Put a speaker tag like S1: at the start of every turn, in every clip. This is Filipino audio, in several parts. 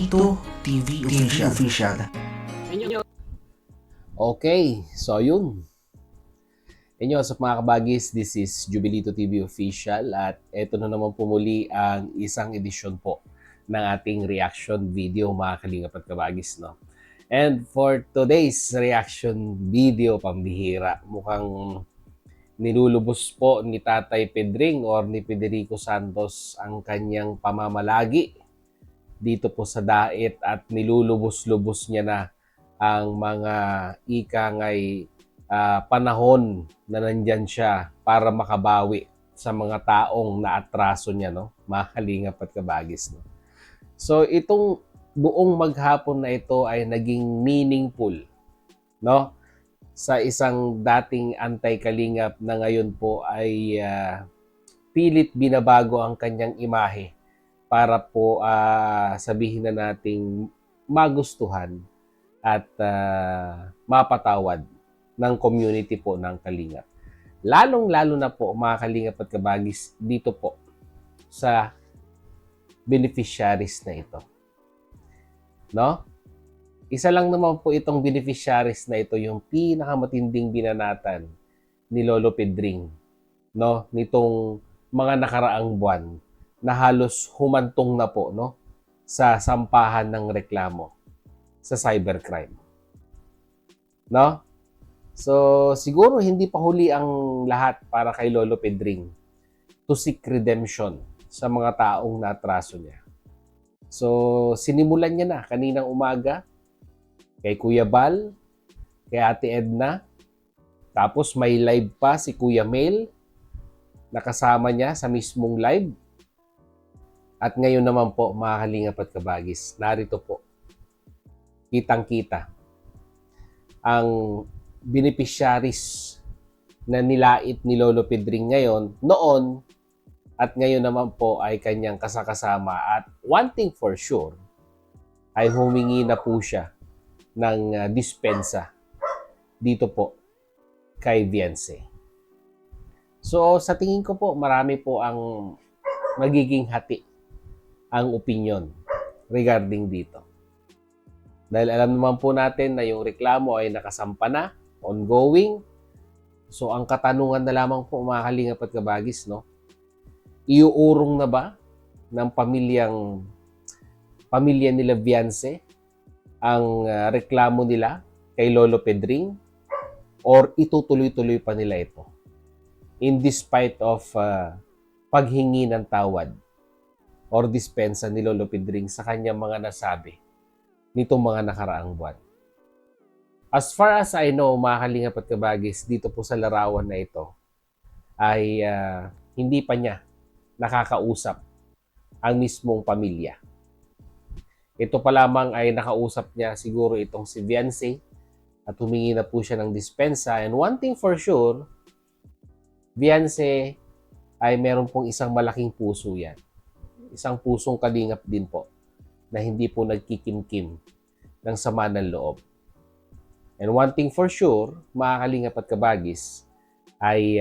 S1: Jubilito TV Official.
S2: Okay, so yun. Inyo, sa mga kabagis, this is Jubilito TV Official at eto na naman po muli ang isang edisyon po ng ating reaction video, mga kalingap at kabagis, no? And for today's reaction video, pambihira, mukhang nilulubos po ni Tatay Pedring or ni Federico Santos ang kanyang pamamalagi dito po sa Dait at nilulubos-lubos niya na ang mga ikangay panahon na nandyan siya para makabawi sa mga taong naatraso niya, no? Mga kalingap at kabagis, no? So itong buong maghapon na ito ay naging meaningful, no? Sa isang dating anti-kalingap na ngayon po ay pilit binabago ang kanyang imahe para po sabihin na nating magustuhan at mapatawad ng community po ng Kalingap. Lalong-lalo na po, mga Kalingap at kabagis, dito po sa beneficiaries na ito. No? Isa lang naman po itong beneficiaries na ito, yung pinakamatinding binanatan ni Lolo Pedring, no? Nitong mga nakaraang buwan na halos humantong na po, no? Sa sampahan ng reklamo sa cybercrime. No? So, siguro hindi pa huli ang lahat para kay Lolo Pedring to seek redemption sa mga taong natraso niya. So, sinimulan niya na kaninang umaga kay Kuya Bal, kay Ate Edna, tapos may live pa si Kuya Mel, nakasama niya sa mismong live. At ngayon naman po, mga kalingap at kabagis, narito po, kitang-kita ang beneficiaries na nilait ni Lolo Pedring noon at ngayon naman po ay kanyang kasakasama at one thing for sure ay humingi na po siya ng dispensa dito po kay Viance. So sa tingin ko po marami po ang magiging hati ang opinion regarding dito. Dahil alam naman po natin na yung reklamo ay nakasampa na, ongoing. So ang katanungan na lamang po, mga kalingap at kabagis, no? Iuurong na ba ng pamilya nila Viance ang reklamo nila kay Lolo Pedring or itutuloy-tuloy pa nila ito in despite of paghingi ng tawad or dispensa ni Lolo Pedring sa kanyang mga nasabi nitong mga nakaraang buwan. As far as I know, mga kalingap at kabagis, dito po sa larawan na ito ay hindi pa niya nakakausap ang mismong pamilya. Ito pa lamang ay nakausap niya siguro itong si Viance at humingi na po siya ng dispensa. And one thing for sure, Viance ay meron pong isang malaking puso yan. Isang pusong kalingap din po na hindi po nagkikimkim ng sama ng loob. And one thing for sure, mga kalingap at kabagis, ay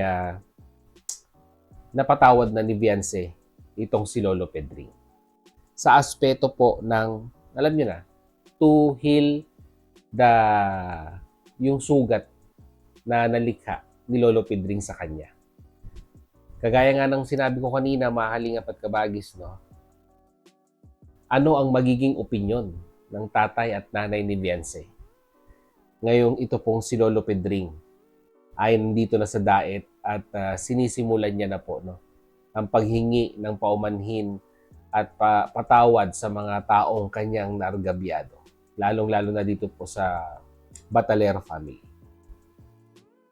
S2: napatawad na ni Viance itong si Lolo Pedring. Sa aspeto po ng, alam niyo na, to heal yung sugat na nalikha ni Lolo Pedring sa kanya. Kagaya nga ng sinabi ko kanina, mga kalingap at kabagis, no? Ano ang magiging opinyon ng tatay at nanay ni Viance? Ngayong ito pong si Lolo Pedring ay nandito na sa Dait at sinisimulan niya na po, no, ang paghingi ng paumanhin at patawad sa mga taong kanyang naargabyado. Lalong-lalo na dito po sa Batalero family.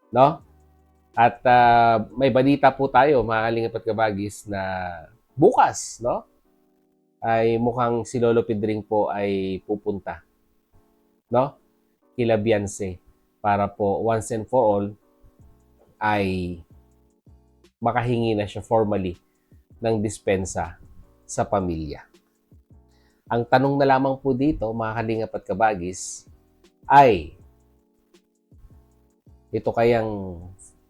S2: No? At may balita po tayo, mga kalingap at kabagis, na bukas, no, ay mukhang si Lolo Pedring po ay pupunta, no, kila Viance para po once and for all ay makahingi na siya formally ng dispensa sa pamilya. Ang tanong na lamang po dito, mga kalingap at kabagis, ay ito kayang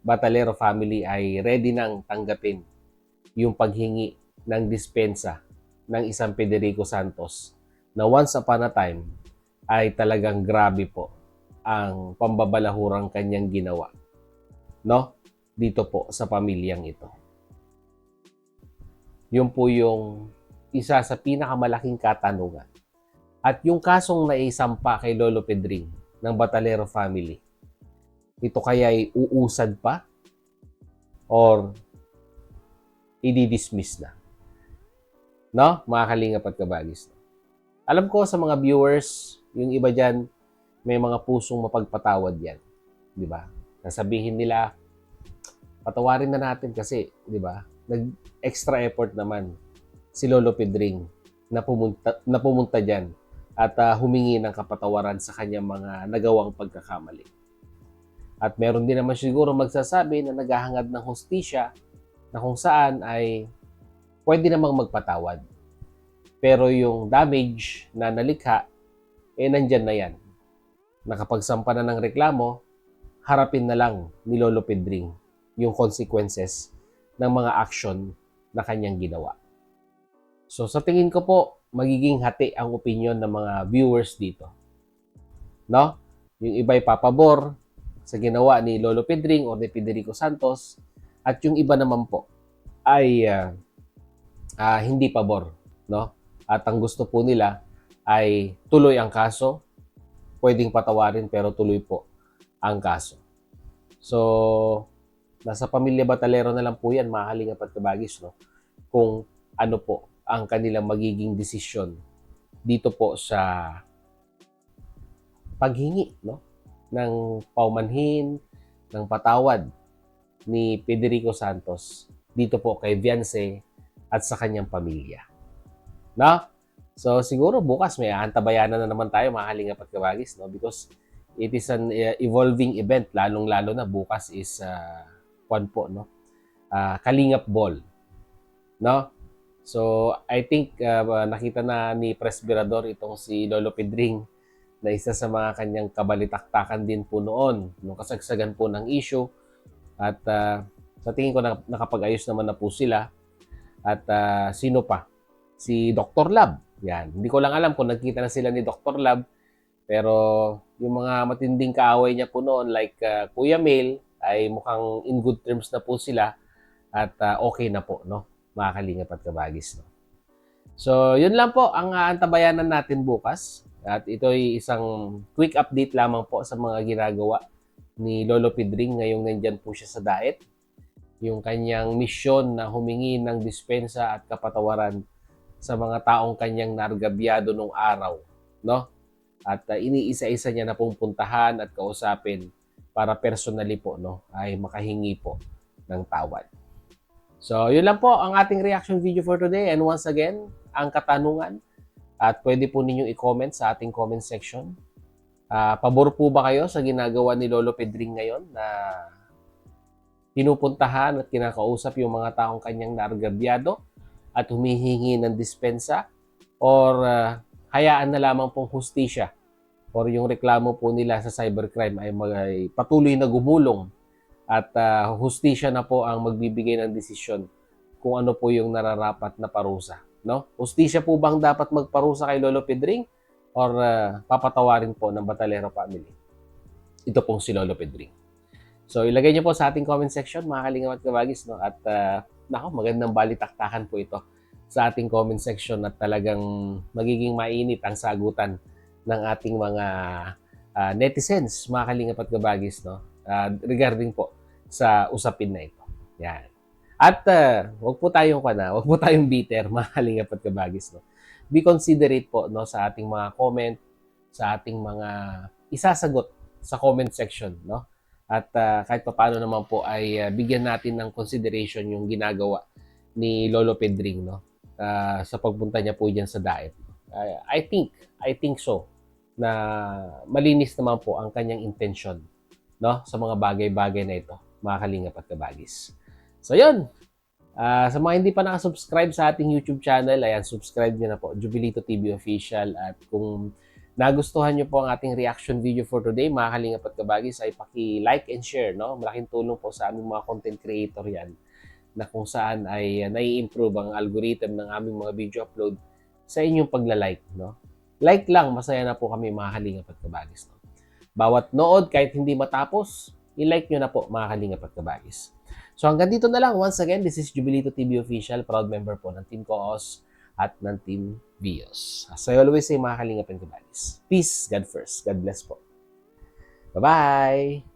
S2: Batalero family ay ready nang tanggapin yung paghingi ng dispensa ng isang Federico Santos na once upon a time ay talagang grabe po ang pambabalahurang kanyang ginawa, no? Dito po sa pamilyang ito. Yun po yung isa sa pinakamalaking katanungan. At yung kasong naisampa kay Lolo Pedring ng Batalero family, ito kaya ay uusad pa or i-dismiss na? No? Mga kalingap at kabagis. Alam ko sa mga viewers, yung iba dyan, may mga pusong mapagpatawad yan. Di ba? Nasabihin nila, patawarin na natin kasi, di ba? Nag-extra effort naman si Lolo Pedring na pumunta dyan at humingi ng kapatawaran sa kanyang mga nagawang pagkakamali. At meron din naman siguro magsasabi na naghahangad ng hustisya na kung saan ay pwede namang magpatawad. Pero yung damage na nalikha, nandyan na yan. Nakapagsampa na ng reklamo, harapin na lang ni Lolo Pedring yung consequences ng mga action na kanyang ginawa. So sa tingin ko po, magiging hati ang opinion ng mga viewers dito. No? Yung iba'y papabor sa ginawa ni Lolo Pedring o ni Federico Santos at yung iba naman po ay hindi pabor, no? At ang gusto po nila ay tuloy ang kaso, pwedeng patawarin pero tuloy po ang kaso. So, nasa pamilya Batalero na lang po yan, mga kalingap at kabagis, no? Kung ano po ang kanilang magiging desisyon dito po sa paghingi, no? Ng paumanhin, ng patawad ni Federico Santos dito po kay Viance at sa kanyang pamilya. No? So, siguro bukas may aantabayanan na naman tayo, mga kalingap at kabagis, no? Because it is an evolving event, lalong-lalo na bukas is po, no? Kalingap Ball. No? So, I think nakita na ni Presbyrador itong si Lolo Pedring na isa sa mga kanyang kabalitaktakan din po noon, nung kasagsagan po ng issue. At sa tingin ko nakapag-ayos naman na po sila. At sino pa? Si Dr. Lab. Yan. Hindi ko lang alam kung nagkita na sila ni Dr. Lab. Pero yung mga matinding kaaway niya po noon, like Kuya Mel, ay mukhang in good terms na po sila. At okay na po, no? Mga kalingap at kabagis, no? So, yun lang po ang aantabayanan natin bukas. At ito ay isang quick update lamang po sa mga ginagawa ni Lolo Pedring ngayong nandyan po siya sa Daet. Yung kanyang misyon na humingi ng dispensa at kapatawaran sa mga taong kanyang nargabyado nung araw, no? At iniisa-isa niya na pupuntahan at kausapin para personally po, no, ay makahingi po ng tawad. So, yun lang po ang ating reaction video for today. And once again, ang katanungan, at pwede po ninyong i-comment sa ating comment section. Pabor po ba kayo sa ginagawa ni Lolo Pedring ngayon na pinupuntahan at kinakausap yung mga taong kanyang naargabyado at humihingi ng dispensa? Or hayaan na lamang pong hustisya or yung reklamo po nila sa cybercrime ay patuloy na gumulong at hustisya na po ang magbibigay ng desisyon kung ano po yung nararapat na parusa, no? Hustisya po bang dapat magparusa kay Lolo Pedring or papatawarin po ng Batalero family ito pong si Lolo Pedring? So ilagay niyo po sa ating comment section, mga kalingap at kabagis, no? At magandang balitaktakan po ito sa ating comment section at talagang magiging mainit ang sagutan ng ating mga netizens, mga kalingap at kabagis, no? Regarding po sa usapin na ito. Yan. At wag po tayong bitter, mga kalingap at kabagis, no? Be considerate po, no, sa ating mga comment, sa ating mga isasagot sa comment section, no? At kahit paano naman po ay bigyan natin ng consideration yung ginagawa ni Lolo Pedring, no? Sa pagpunta niya po diyan sa Daet. I think so na malinis naman po ang kanyang intention, no, sa mga bagay-bagay na ito, mga kalingap at kabagis. So yun, sa mga hindi pa nakasubscribe sa ating YouTube channel, ayan, subscribe nyo na po, Jubilito TV Official. At kung nagustuhan nyo po ang ating reaction video for today, mga kalingap at kabagis, ay paki-like and share, no? Malaking tulong po sa aming mga content creator yan, na kung saan ay nai-improve ang algorithm ng aming mga video upload sa inyong pagla-like, no? Like lang, masaya na po kami mga kalingap at kabagis. No? Bawat nood, kahit hindi matapos, i-like nyo na po mga kalingap at kabagis. So hanggang dito na lang. Once again, this is Jubilito TV Official, proud member po ng Team Koos at ng Team Vios. As I always say mga kalingap at kabagis, peace, God first. God bless po. Bye-bye!